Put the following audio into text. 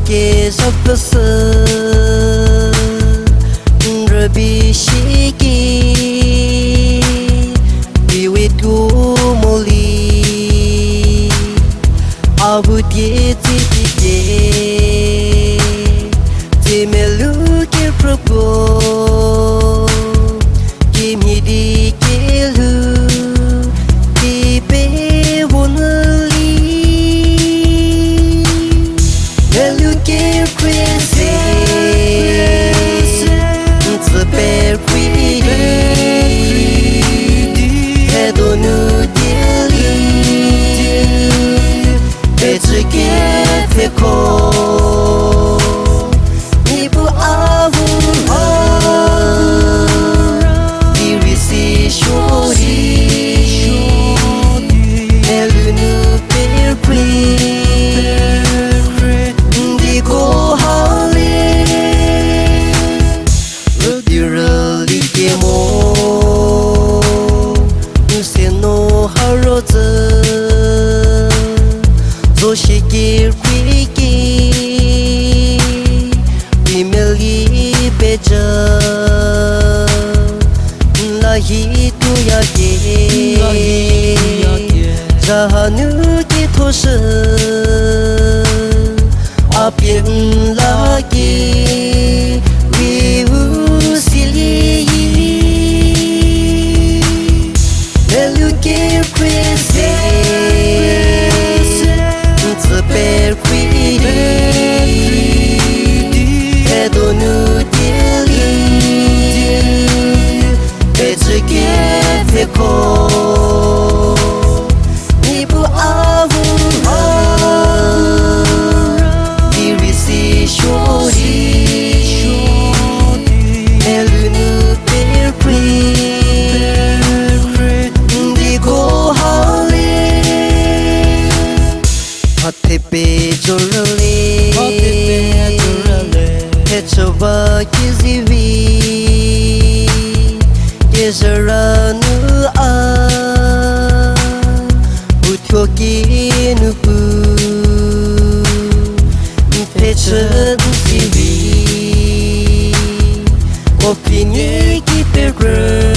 ke sapsa rabi shiki biwitu moli abu die tike temelu ke propo kimidi kelu tipe wonali melu ke crazy it's a bear queen hedonu dili better get the call nibu avu dirisi shori melu nu bear queen digo hali dirali kemo useno haroze zoshikir kwiki bimeli beja lahi tu yake jahanu ki thoshe apien lagi viu sili melu ke crazy it's a bear queen hedonu dili better get the call nibu avu dirisi shori melu nu bear queen digo hali hate pe jorale hechoba kizivi yezaranu a utyoki nupu pechen TV opini ki perre